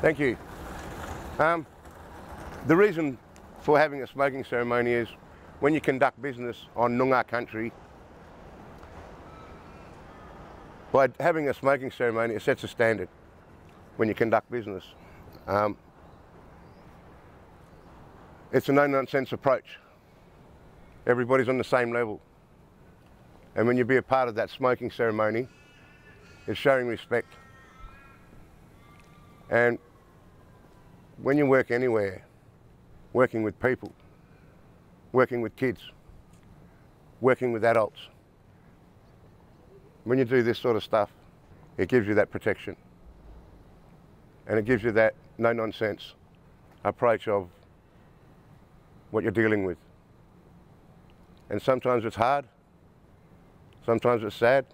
Thank you. The reason for having a smoking ceremony is when you conduct business on Noongar country, by having a smoking ceremony, it sets a standard when you conduct business. It's a no-nonsense approach. Everybody's on the same level. And when you be a part of that smoking ceremony, it's showing respect. And when you work anywhere, working with people, working with kids, working with adults, when you do this sort of stuff, it gives you that protection. And it gives you that no-nonsense approach of what you're dealing with. And sometimes it's hard, sometimes it's sad,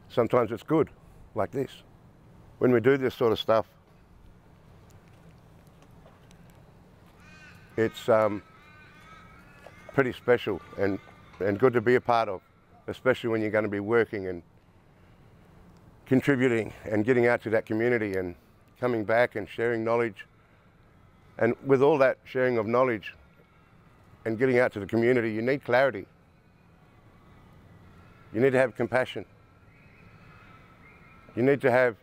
sometimes it's good, like this. When we do this sort of stuff, it's pretty special and good to be a part of, especially when you're going to be working and contributing and getting out to that community and coming back and sharing knowledge. And with all that sharing of knowledge and getting out to the community, you need clarity. You need to have compassion. You need to have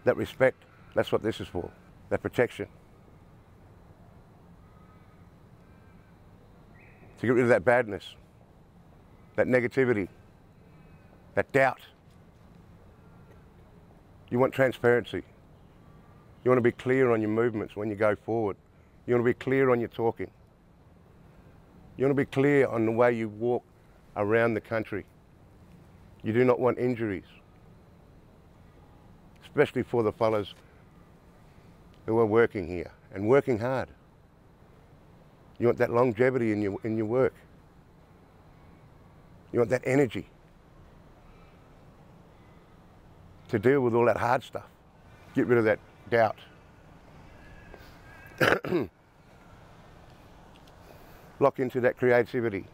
that respect. That's what this is for, that protection. To get rid of that badness, that negativity, that doubt. You want transparency. You want to be clear on your movements when you go forward. You want to be clear on your talking. You want to be clear on the way you walk around the country. You do not want injuries, especially for the fellows who are working here and working hard. You want that longevity in your work. You want that energy to deal with all that hard stuff. Get rid of that doubt. Lock into that creativity.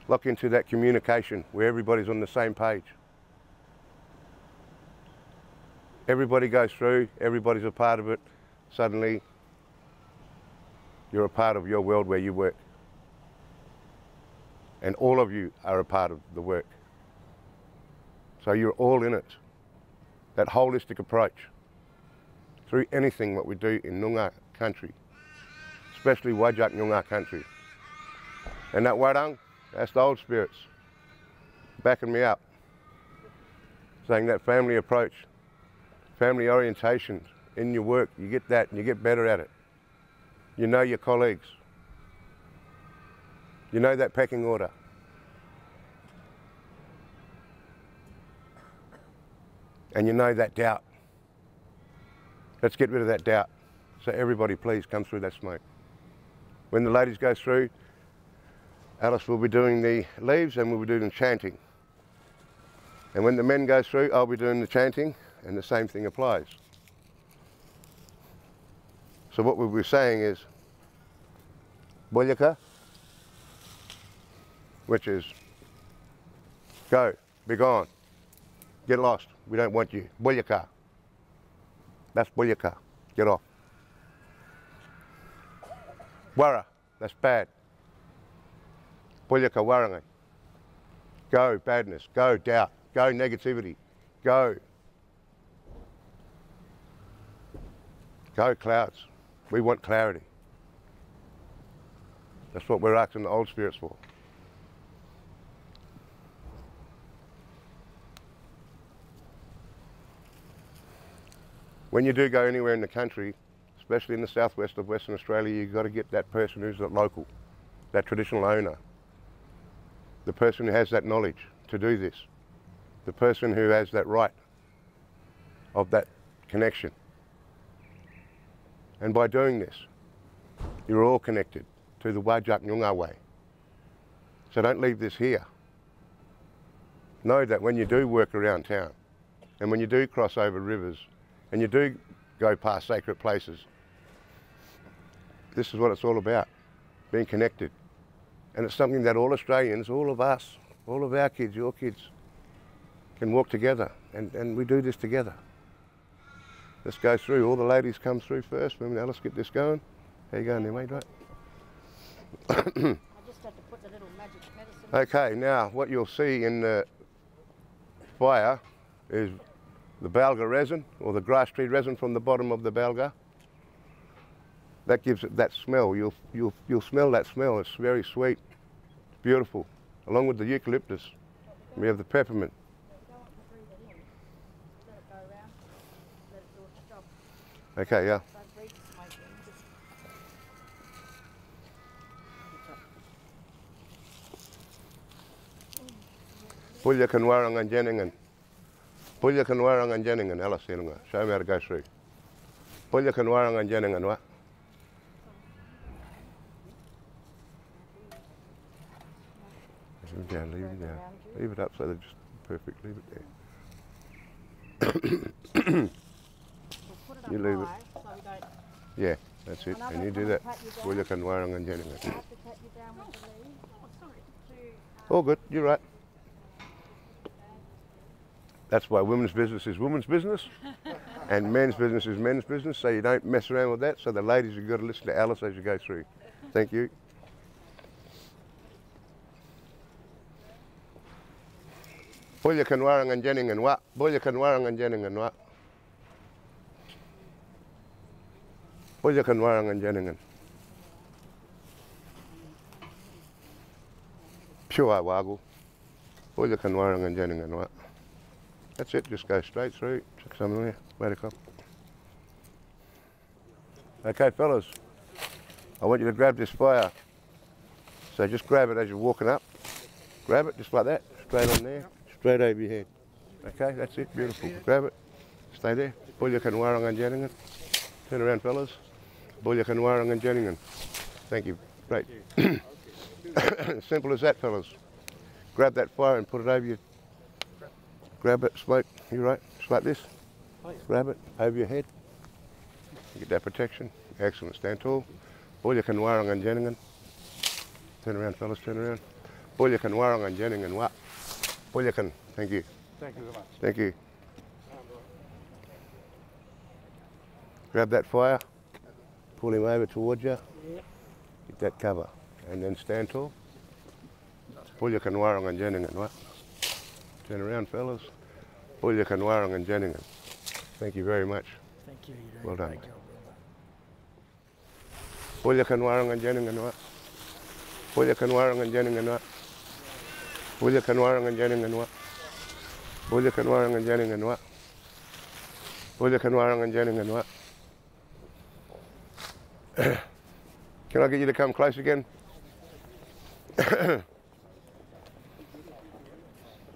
Lock into that communication where everybody's on the same page. Everybody goes through, everybody's a part of it. Suddenly, you're a part of your world where you work. And all of you are a part of the work. So you're all in it. That holistic approach through anything what we do in Noongar country, especially Whadjuk Noongar country. And that warang, that's the old spirits backing me up, saying that family approach, family orientation in your work, you get that and you get better at it. You know your colleagues. You know that pecking order. And you know that doubt. Let's get rid of that doubt. So everybody please come through that smoke. When the ladies go through, Alice will be doing the leaves and we'll be doing the chanting. And when the men go through, I'll be doing the chanting and the same thing applies. So what we'll be saying is, Bolyaka, which is, go, be gone, get lost, we don't want you. Bolyaka, that's Bolyaka, get off. Wara, that's bad. Bolyaka warangai, go badness, go doubt, go negativity, go. Go clouds. We want clarity. That's what we're asking the old spirits for. When you do go anywhere in the country, especially in the southwest of Western Australia, you've got to get that person who's the local, that traditional owner, the person who has that knowledge to do this, the person who has that right of that connection. And by doing this, you're all connected to the Whadjuk Noongar way. So don't leave this here. Know that when you do work around town, and when you do cross over rivers, and you do go past sacred places, this is what it's all about, being connected. And it's something that all Australians, all of us, all of our kids, your kids, can walk together, and we do this together. Let's go through. All the ladies come through first. Now let's get this going. How you going there, mate? Right. I just had to put the little magic medicine. Okay, now what you'll see in the fire is the balga resin, or the grass tree resin from the bottom of the balga. That gives it that smell. You'll smell that smell. It's very sweet, it's beautiful. Along with the eucalyptus, we have the peppermint. Okay, yeah. Pulya kan warang and jenningen. Pulya kan warang and jenningen. Ella sinunga. Show me how to go through. Pulya kan warang and jenningen. What? Leave it down, leave it down. Leave it up so they're just perfect. Leave it there. You leave it. Yeah, that's it. And you do that. Pulya kan warang and jenningen. All good, you're right. That's why women's business is women's business and men's business is men's business, so you don't mess around with that. So the ladies, you've got to listen to Alice as you go through. Thank you. Pulya kan warang and jenningen wa. Pulya kan warang and jenningen wa. Pulya kan warang and jenningen. Pure wagu. Pulya kan warang and jenningen wa. That's it, just go straight through, chuck some in there, wait a couple. Okay fellas, I want you to grab this fire. So just grab it as you're walking up. Grab it just like that, straight on there, straight over your head. Okay, that's it, beautiful. Grab it, stay there. Pulya kan warang and jenningen. Turn around fellas. Pulya kan warang and jenningen. Thank you, great. Simple as that fellas. Grab that fire and put it over your grab it, smoke, you right, just like this. Grab it, over your head. Get that protection. Excellent, stand tall. Pulya kan warang and jenningen. Turn around fellas, turn around. Pulya kan warang and jenningen wa. Pulya kan, thank you. Thank you very much. Thank you. Grab that fire, pull him over towards you. Get that cover, and then stand tall. Pulya kan warang and jenningen wa. Turn around, fellas. Pulya kan warang and jenningen. Thank you very much. Thank you. Well done. Pulya kan warang and jenningen wa. Pulya kan warang and jenningen wa. Pulya kan warang and jenningen wa. Pulya kan warang and jenningen wa. Pulya kan warang and jenningen wa. Can I get you to come close again?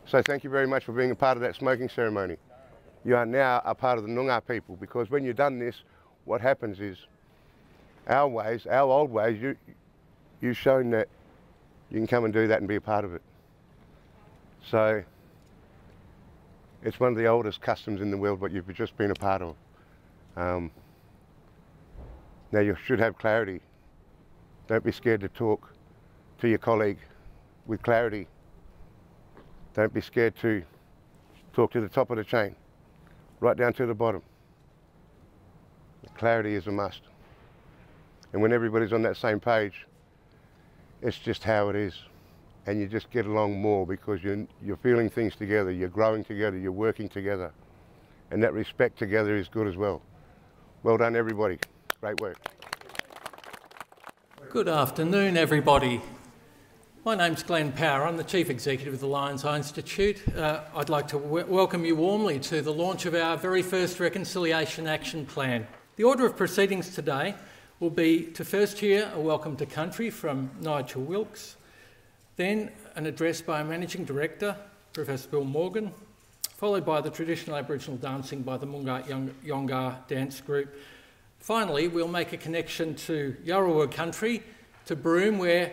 So thank you very much for being a part of that smoking ceremony. You are now a part of the Noongar people, because when you've done this, what happens is our ways, our old ways, you've shown that you can come and do that and be a part of it. So it's one of the oldest customs in the world, what you've just been a part of. Now you should have clarity. Don't be scared to talk to your colleague with clarity. Don't be scared to talk to the top of the chain, right down to the bottom. Clarity is a must. And when everybody's on that same page, it's just how it is. And you just get along more because you're feeling things together, you're growing together, you're working together. And that respect together is good as well. Well done, everybody. Great work. Good afternoon, everybody. My name's Glenn Power. I'm the Chief Executive of the Lions Eye Institute. I'd like to welcome you warmly to the launch of our very first Reconciliation Action Plan. The order of proceedings today will be to first hear a welcome to country from Nigel Wilkes, then an address by our Managing Director, Professor Bill Morgan, followed by the traditional Aboriginal dancing by the Mungart Yongah Dance Group. Finally, we'll make a connection to Yarrawur country, to Broome, where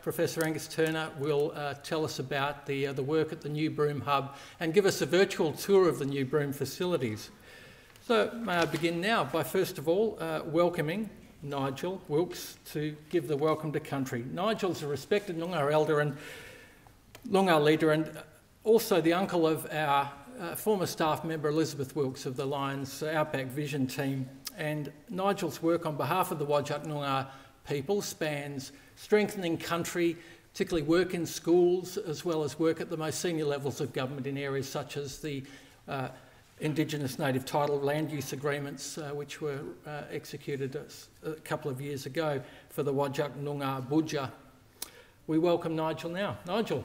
Professor Angus Turner will tell us about the work at the new Broome Hub and give us a virtual tour of the new Broome facilities. So may I begin now by first of all welcoming Nigel Wilkes to give the welcome to country. Nigel's a respected Noongar elder and Noongar leader, and Also the uncle of our former staff member Elizabeth Wilkes of the Lions Outback Vision team, and Nigel's work on behalf of the Whadjuk Noongar people spans strengthening country, particularly work in schools, as well as work at the most senior levels of government in areas such as the Indigenous Native Title land use agreements, which were executed a couple of years ago for the Whadjuk Noongar Budja. We welcome Nigel now. Nigel.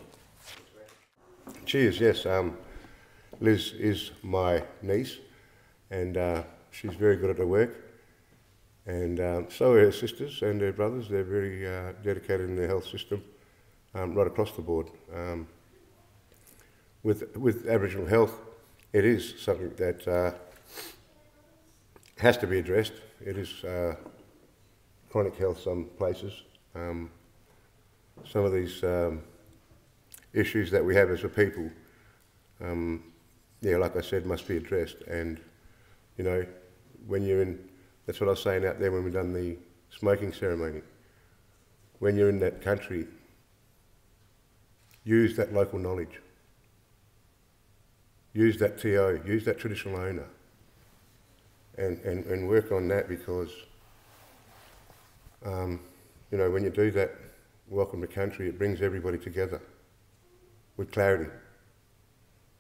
Cheers, yes. Liz is my niece, and she's very good at her work. And so are her sisters and her brothers. They're very dedicated in the health system right across the board. With Aboriginal health, it is something that has to be addressed. It is chronic health some places. Some of these issues that we have as a people, yeah, like I said, must be addressed. And, you know, when you're in, that's what I was saying out there when we done the smoking ceremony. When you're in that country, use that local knowledge. Use that TO, use that traditional owner, and work on that, because, you know, when you do that, welcome to country, it brings everybody together with clarity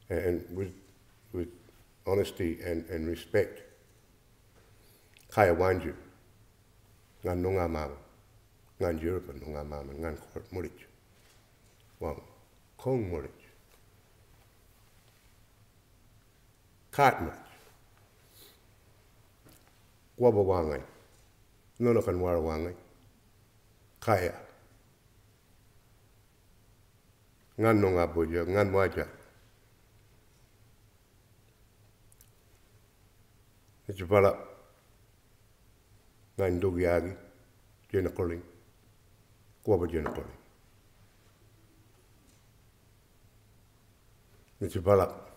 and with honesty and respect. Kaya wanju, ngan nunga mama, ngan Europa nunga mama, ngan kort murich, wang kong murich, kat murich, waba wangai, nunakan wara wangai, kaya, ngan nunga buja, ngan wajak. It's developed ngan dugiagi, jena koling, kwaba jena koling. It's developed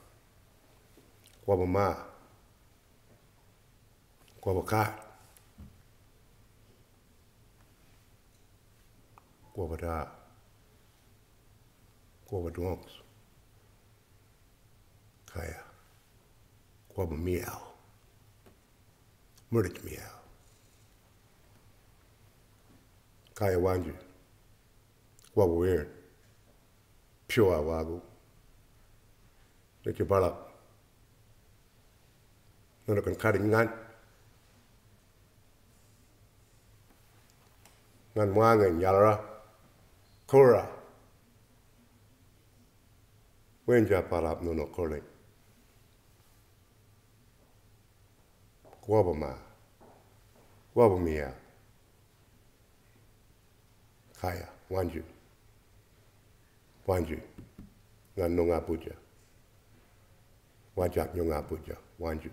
kwaba ma, kwaba kat, kwaba da, kwaba donks, kaya, kwaba meow. Murich meow. Kaya wanju. Kwaba weird. Pure wagu. Neki balak. Nunakan karing ngan. Ngan wangan yalara. Kura. Wenja palap nuno koling. Kwaba ma, kwaba mia, kaya, wanju, ngan nunga puja, Whadjuk Yongah Puja, wanju.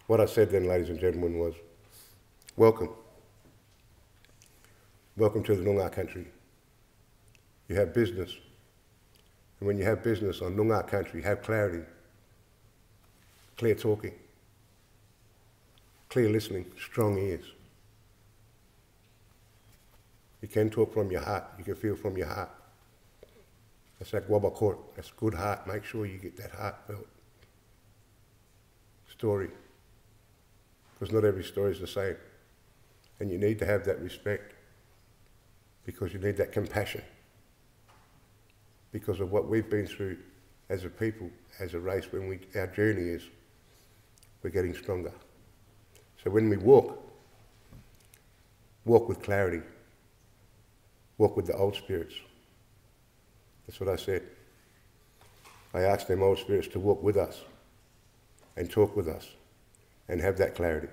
What I said then, ladies and gentlemen, was welcome. Welcome to the Noongar country. You have business, and when you have business on Noongar country, have clarity, clear talking, clear listening, strong ears. You can talk from your heart. You can feel from your heart. That's like Wabba Court. That's good heart. Make sure you get that heartfelt story. Because not every story is the same. And you need to have that respect. Because you need that compassion. Because of what we've been through as a people, as a race, when our journey is, we're getting stronger. So when we walk with clarity, walk with the old spirits. That's what I said. I asked them old spirits to walk with us and talk with us and have that clarity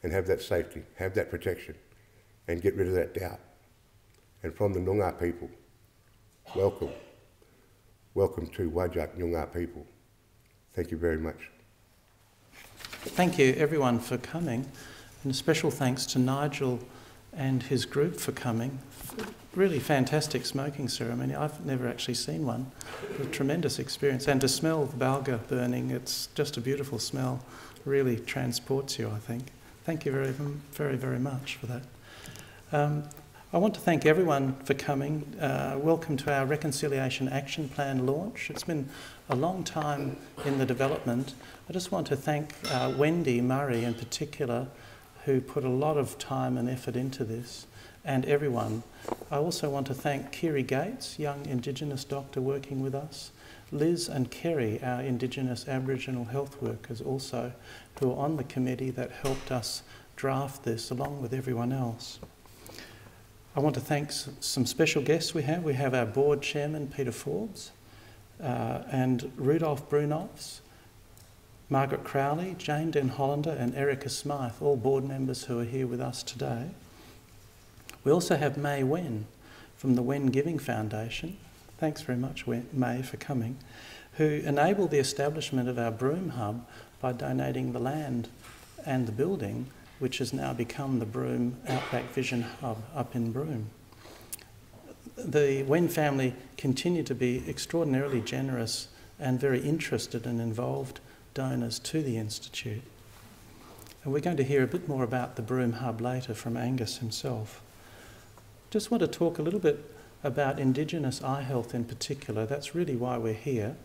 and have that safety, have that protection and get rid of that doubt. And from the Noongar people, welcome. Welcome to Whadjuk Noongar people. Thank you very much. Thank you everyone for coming, and a special thanks to Nigel and his group for coming. Really fantastic smoking ceremony. I've never actually seen one. A tremendous experience, and to smell the balga burning, it's just a beautiful smell. Really transports you, I think. Thank you very, very, very much for that. I want to thank everyone for coming. Welcome to our Reconciliation Action Plan launch. It's been a long time in the development. I just want to thank Wendy Murray in particular, who put a lot of time and effort into this, and everyone. I also want to thank Kiri Gates, young Indigenous doctor working with us, Liz and Kerry, our Indigenous Aboriginal health workers also, who are on the committee that helped us draft this along with everyone else. I want to thank some special guests we have. We have our board chairman, Peter Forbes, and Rudolph Brunoffs, Margaret Crowley, Jane Den Hollander and Erica Smythe, all board members who are here with us today. We also have May Wen from the Wen Giving Foundation. Thanks very much, May, for coming, who enabled the establishment of our Broome Hub by donating the land and the building, which has now become the Broome Outback Vision Hub up in Broome. The Wen family continue to be extraordinarily generous and very interested and involved donors to the Institute. And we're going to hear a bit more about the Broome Hub later from Angus himself. Just want to talk a little bit about Indigenous Eye Health in particular. That's really why we're here.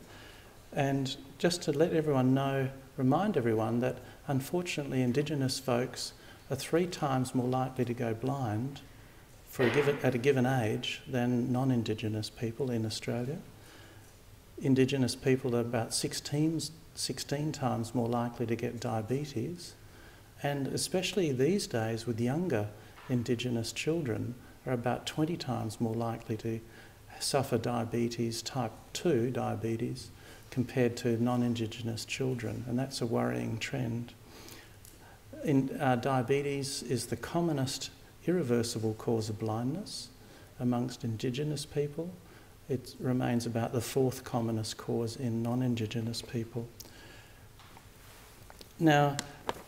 And just to let everyone know, remind everyone that unfortunately Indigenous folks are 3 times more likely to go blind at a given age than non-Indigenous people in Australia. Indigenous people are about 16 times more likely to get diabetes, and especially these days with younger Indigenous children are about 20 times more likely to suffer diabetes, type 2 diabetes, compared to non-Indigenous children, and that's a worrying trend. Diabetes is the commonest irreversible cause of blindness amongst Indigenous people. It remains about the 4th commonest cause in non-Indigenous people. Now,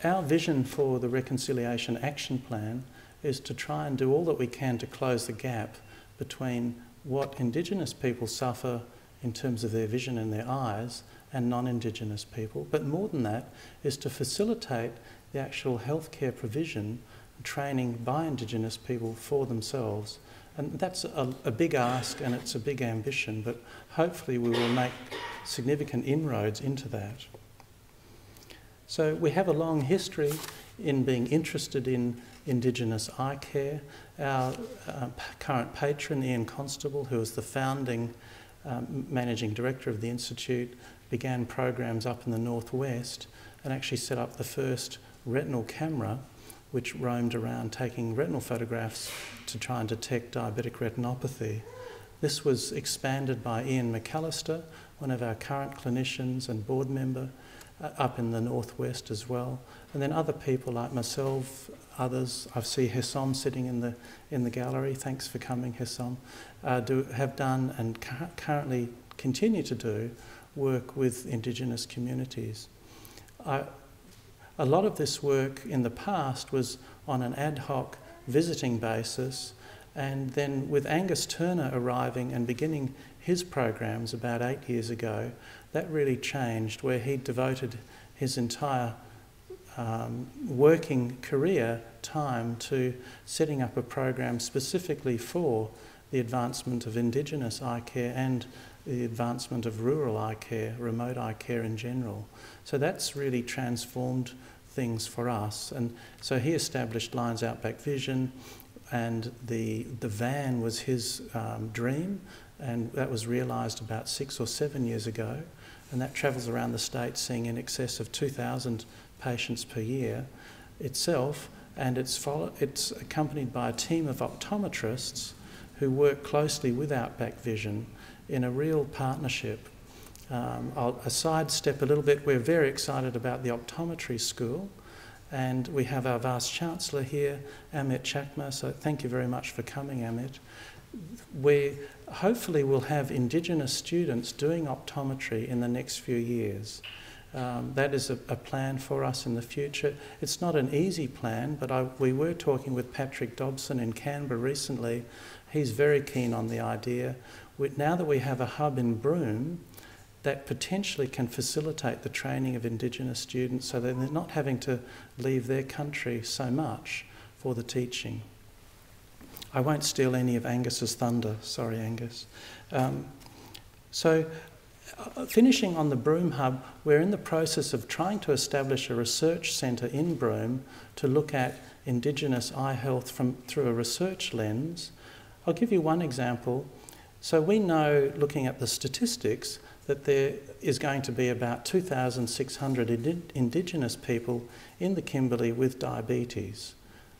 our vision for the Reconciliation Action Plan is to try and do all that we can to close the gap between what Indigenous people suffer in terms of their vision in their eyes and non-Indigenous people, but more than that is to facilitate the actual healthcare provision and training by Indigenous people for themselves. And that's a big ask and it's a big ambition, but hopefully we will make significant inroads into that. So we have a long history in being interested in Indigenous eye care. Our current patron, Ian Constable, who is the founding managing director of the Institute, began programs up in the northwest and actually set up the first retinal camera which roamed around taking retinal photographs to try and detect diabetic retinopathy. This was expanded by Ian McAllister, one of our current clinicians and board member, up in the northwest as well. And then other people like myself, others, I see Hessom sitting in the gallery, thanks for coming Hessom, have done and currently continue to do work with Indigenous communities. A lot of this work in the past was on an ad hoc visiting basis, and then with Angus Turner arriving and beginning his programs about 8 years ago, that really changed, where he devoted his entire working career time to setting up a program specifically for the advancement of Indigenous eye care and the advancement of rural eye care, remote eye care in general. So that's really transformed things for us. And so he established Lions Outback Vision, and the van was his dream, and that was realised about 6 or 7 years ago. And that travels around the state seeing in excess of 2,000 patients per year itself, and it's accompanied by a team of optometrists who work closely with Outback Vision in a real partnership. I'll sidestep a little bit. We're very excited about the optometry school, and we have our Vice-Chancellor here, Amit Chakma, so thank you very much for coming, Amit. We hopefully will have Indigenous students doing optometry in the next few years. That is a plan for us in the future. It's not an easy plan, but we were talking with Patrick Dobson in Canberra recently. He's very keen on the idea. Now that we have a hub in Broome, that potentially can facilitate the training of Indigenous students so that they're not having to leave their country so much for the teaching. I won't steal any of Angus's thunder. Sorry, Angus. Finishing on the Broome Hub, we're in the process of trying to establish a research centre in Broome to look at Indigenous eye health through a research lens. I'll give you one example. So we know, looking at the statistics, that there is going to be about 2,600 Indigenous people in the Kimberley with diabetes.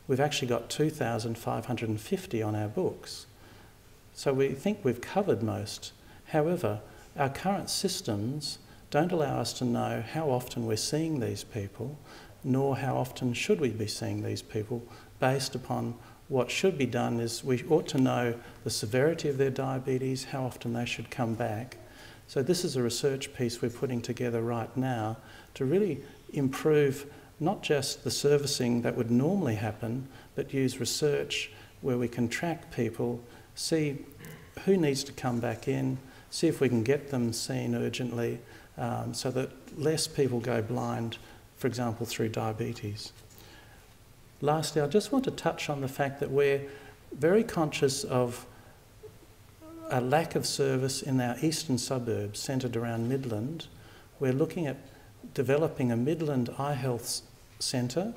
We've actually got 2,550 on our books. So we think we've covered most. However, our current systems don't allow us to know how often we're seeing these people, nor how often should we be seeing these people. Based upon what should be done is we ought to know the severity of their diabetes, how often they should come back. So this is a research piece we're putting together right now to really improve not just the servicing that would normally happen, but use research where we can track people, see who needs to come back in, see if we can get them seen urgently, so that less people go blind, for example, through diabetes. Lastly, I just want to touch on the fact that we're very conscious of a lack of service in our eastern suburbs centred around Midland. We're looking at developing a Midland Eye Health Centre.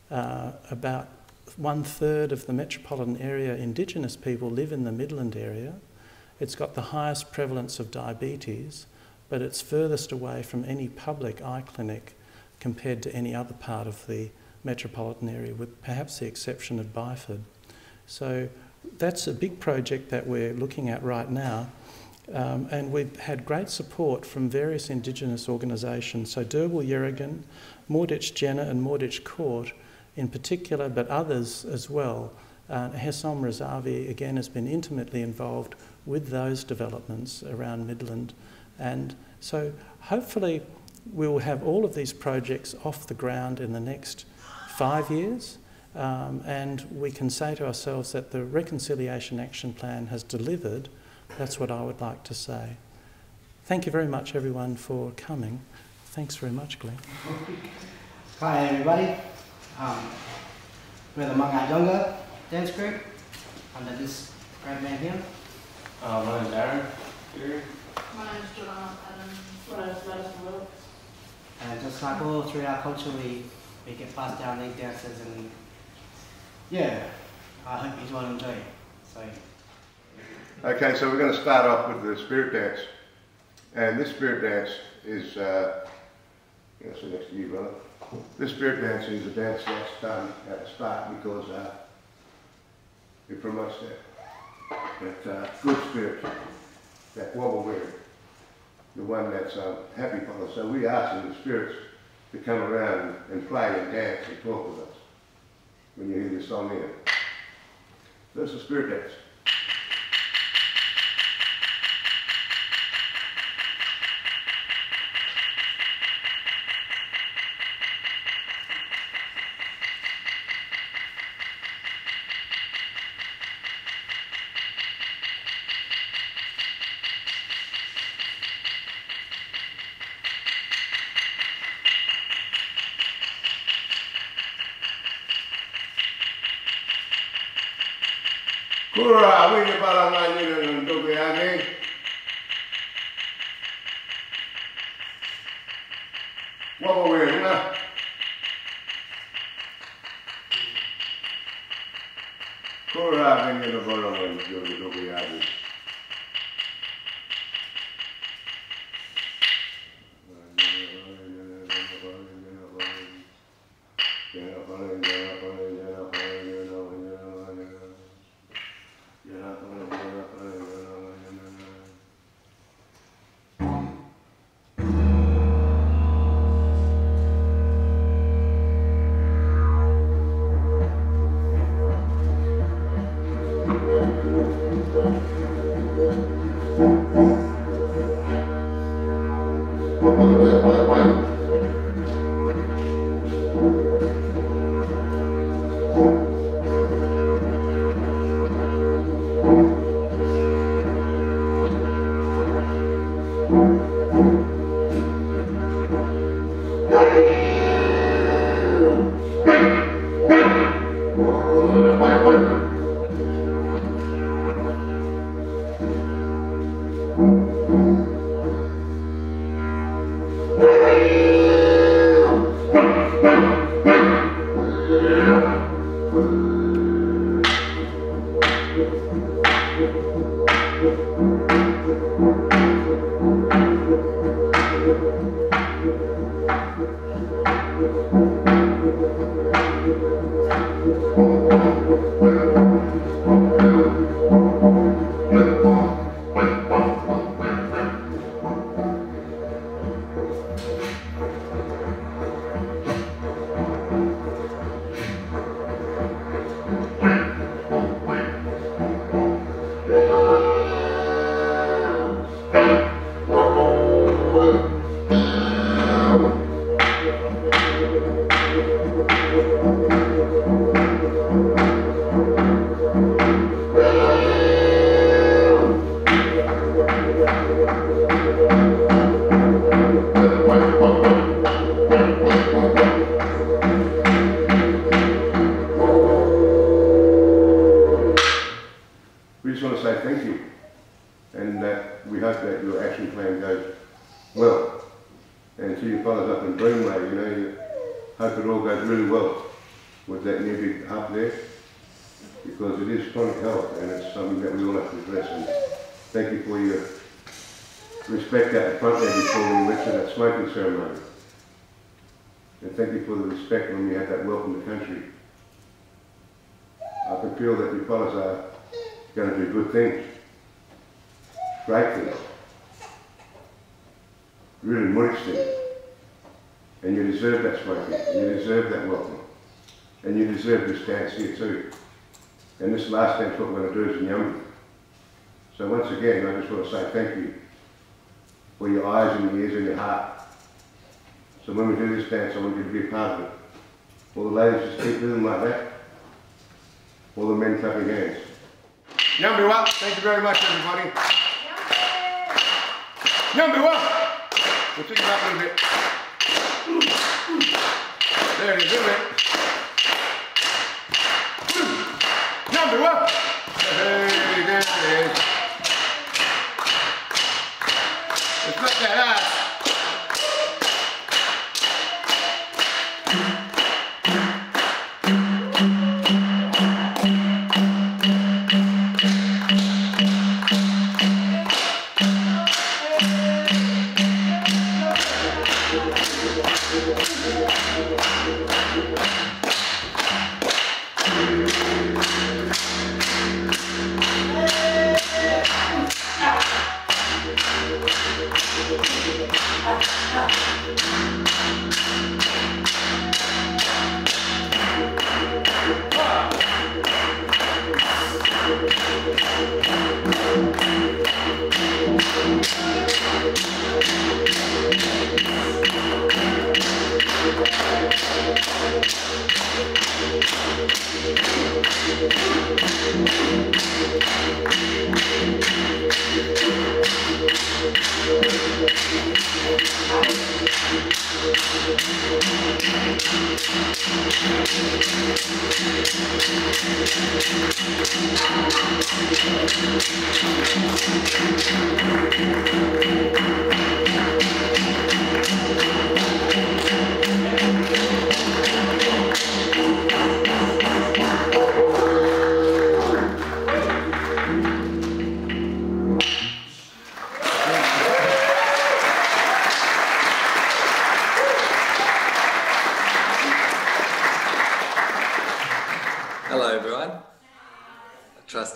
About 1/3 of the metropolitan area Indigenous people live in the Midland area. It's got the highest prevalence of diabetes, but it's furthest away from any public eye clinic compared to any other part of the metropolitan area, with perhaps the exception of Byford. So that's a big project that we're looking at right now, and we've had great support from various Indigenous organisations, so Derwil Yerrigan, Moorditch Jenna and Moorditch Court in particular, but others as well. Hesom Razavi again has been intimately involved with those developments around Midland, and so hopefully we'll have all of these projects off the ground in the next 5 years, and we can say to ourselves that the Reconciliation Action Plan has delivered. That's what I would like to say. Thank you very much, everyone, for coming. Thanks very much, Glenn. Hi, everybody. We're the Mungart Yongah Dance Group under this great man here. My name's Aaron. Here. My name's Joanna Adams. My name's Nigel Wilkes. And just like all through our culture, we get passed down these dances, and yeah, I hope you all enjoy it. So. Okay, so we're going to start off with the spirit dance. And this spirit dance is, yes, next to you, brother. This spirit dance is a dance that's done at the start because it promotes that good spirit, that wobble wearing, the one that's happy for us. So we ask the spirits to come around and play and dance and talk with us when you hear this song here. So this is the spirit dance. Kura, wingi palangan yun ng tubig. Wapa wewe na. Kura, wingi na palangan yun ng tubig. We just want to say thank you, and that we hope that your action plan goes well. And to your fellows up in Broomway, you know, hope it all goes really well with that new big hub there, because it is chronic health and it's something that we all have to address. And thank you for your respect out the front there before we went to that smoking ceremony. And thank you for the respect when we had that welcome to country. I can feel that your fellows are going to do good things, great things, really much things. And you deserve that smoking, and you deserve that welcome, and you deserve this dance here too. And this last dance, what we're going to do is in Yummy. So once again, I just want to say thank you for your eyes and your ears and your heart. So when we do this dance, I want you to be a part of it. All the ladies just keep doing like that. All the men clap your hands. Yummy wa! Thank you very much, everybody. Yummy wa! We'll take it up a little bit. There it is, isn't it? Yummy wa! Hey, there it is. Let's let that out.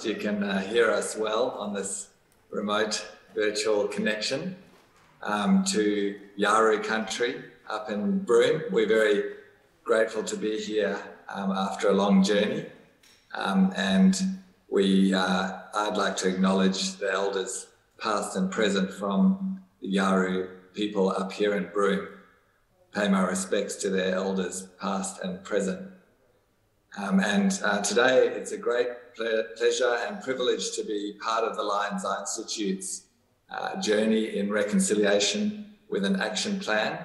You can hear us well on this remote virtual connection to Yaru country up in Broome. We're very grateful to be here after a long journey, and I'd like to acknowledge the elders past and present from the Yaru people up here in Broome. Pay my respects to their elders past and present. Today it's a great pleasure and privilege to be part of the Lion's Eye Institute's journey in reconciliation with an action plan.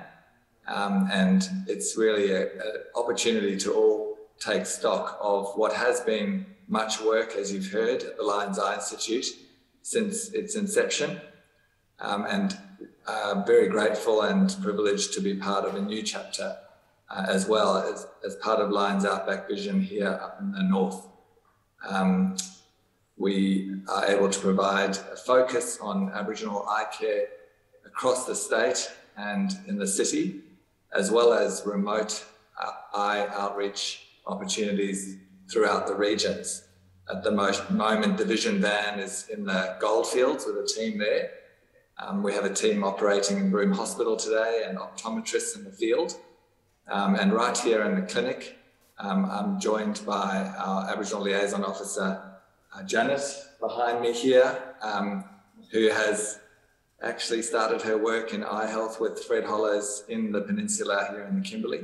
And it's really an opportunity to all take stock of what has been much work, as you've heard, at the Lion's Eye Institute since its inception. And very grateful and privileged to be part of a new chapter as well as part of Lions Outback Vision here up in the north. we are able to provide a focus on Aboriginal eye care across the state and in the city, as well as remote eye outreach opportunities throughout the regions. At the moment, the Vision Van is in the Goldfields with a team there. We have a team operating in Broome Hospital today and optometrists in the field. And right here in the clinic, I'm joined by our Aboriginal Liaison Officer, Janet, behind me here, who has actually started her work in eye health with Fred Hollows in the peninsula here in the Kimberley,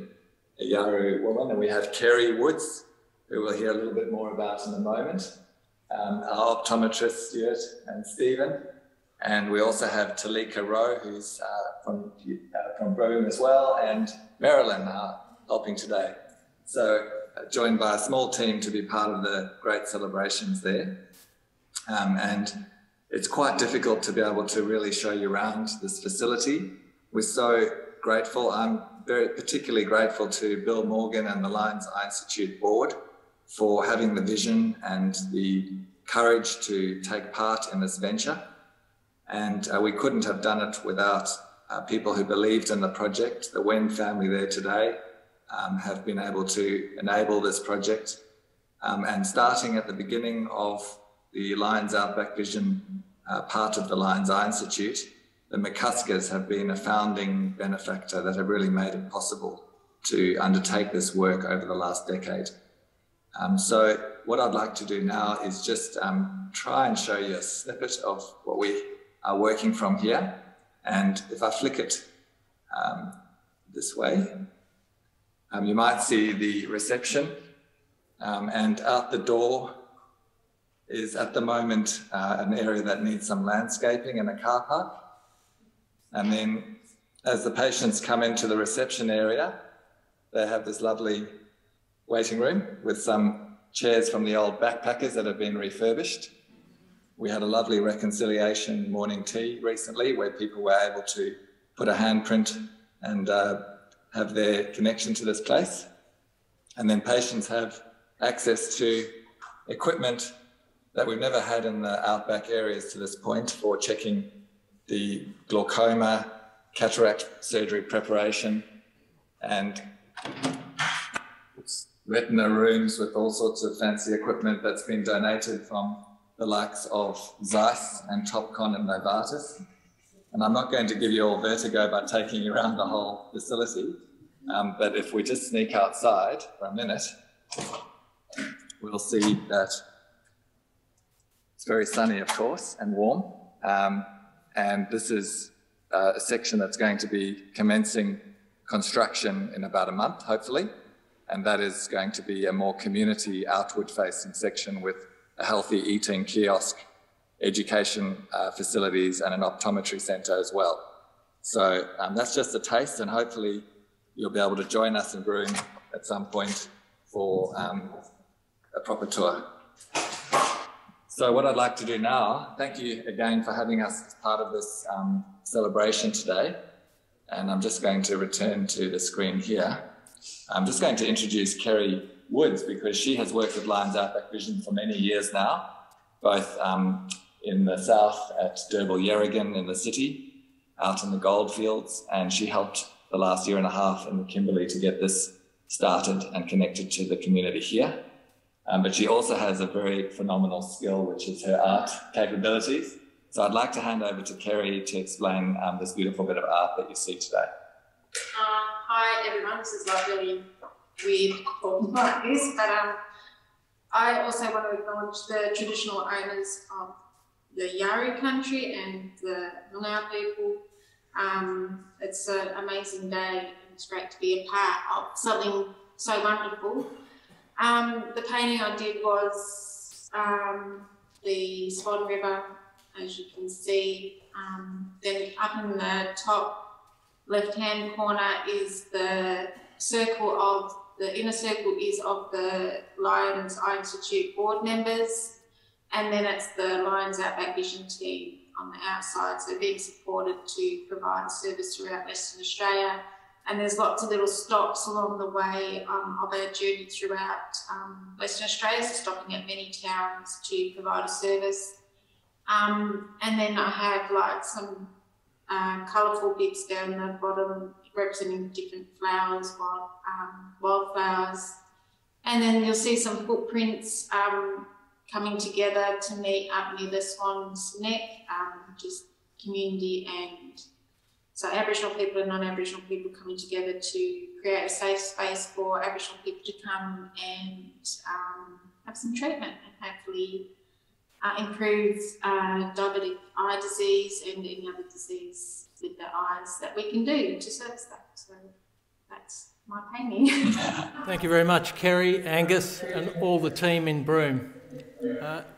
a Yawuru woman. And we have Kerry Woods, who we'll hear a little bit more about in a moment, our optometrists, Stuart and Stephen. And we also have Talika Rowe, who's from Broome as well, and Marilyn helping today. So joined by a small team to be part of the great celebrations there. And it's quite difficult to be able to really show you around this facility. We're so grateful. I'm particularly grateful to Bill Morgan and the Lions Eye Institute board for having the vision and the courage to take part in this venture. And we couldn't have done it without people who believed in the project. The Wen family there today have been able to enable this project. And starting at the beginning of the Lions Outback Vision part of the Lions Eye Institute, the McCuskers have been a founding benefactor that have really made it possible to undertake this work over the last decade. So what I'd like to do now is just try and show you a snippet of what we are working from here. And if I flick it this way, you might see the reception, and out the door is at the moment an area that needs some landscaping and a car park. And then as the patients come into the reception area, they have this lovely waiting room with some chairs from the old backpackers that have been refurbished. We had a lovely reconciliation morning tea recently where people were able to put a handprint and have their connection to this place. And then patients have access to equipment that we've never had in the outback areas to this point for checking the glaucoma, cataract surgery preparation, and retina rooms with all sorts of fancy equipment that's been donated from the likes of Zeiss and Topcon and Novartis. And I'm not going to give you all vertigo by taking you around the whole facility, but if we just sneak outside for a minute, we'll see that it's very sunny, of course, and warm. And this is a section that's going to be commencing construction in about a month, hopefully. And that is going to be a more community outward-facing section with a healthy eating kiosk, education facilities, and an optometry centre as well. So that's just a taste, and hopefully you'll be able to join us in Broome at some point for a proper tour. So what I'd like to do now, thank you again for having us as part of this celebration today. And I'm just going to return to the screen here. I'm just going to introduce Kerry Woods because she has worked with Lions Outback Vision for many years now, both in the south at Derbyl Yerrigan in the city, out in the goldfields, and she helped the last year and a half in the Kimberley to get this started and connected to the community here. But she also has a very phenomenal skill, which is her art capabilities. So I'd like to hand over to Kerry to explain this beautiful bit of art that you see today. Hi everyone, this is like really weird talking like this, but I also want to acknowledge the traditional owners of the Yawuru country and the Mungart people. It's an amazing day and it's great to be a part of something so wonderful. The painting I did was the Swan River, as you can see. Then up in the top left-hand corner is the circle of, the inner circle is of the Lions Eye Institute board members, and then it's the Lions Outback Vision team on the outside, so being supported to provide a service throughout Western Australia And there's lots of little stops along the way of our journey throughout Western Australia, so stopping at many towns to provide a service. And then I have like some colourful bits down the bottom representing different flowers, wildflowers. And then you'll see some footprints coming together to meet up near the Swan's Neck, which is community and so Aboriginal people and non-Aboriginal people coming together to create a safe space for Aboriginal people to come and have some treatment and hopefully improve diabetic eye disease and any other disease with the eyes that we can do to service that. So that's my painting. Thank you very much, Kerry, Angus and all the team in Broome.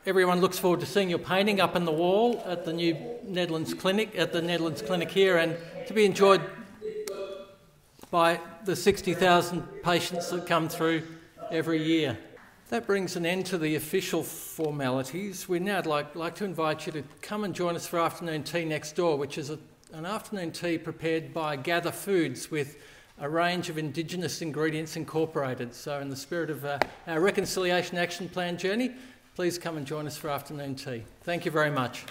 Everyone looks forward to seeing your painting up on the wall at the new Nedlands Clinic, here, and to be enjoyed by the 60,000 patients that come through every year. That brings an end to the official formalities. We'd now like to invite you to come and join us for afternoon tea next door, which is an afternoon tea prepared by Gather Foods with a range of Indigenous ingredients incorporated. So in the spirit of our Reconciliation Action Plan journey, please come and join us for afternoon tea. Thank you very much.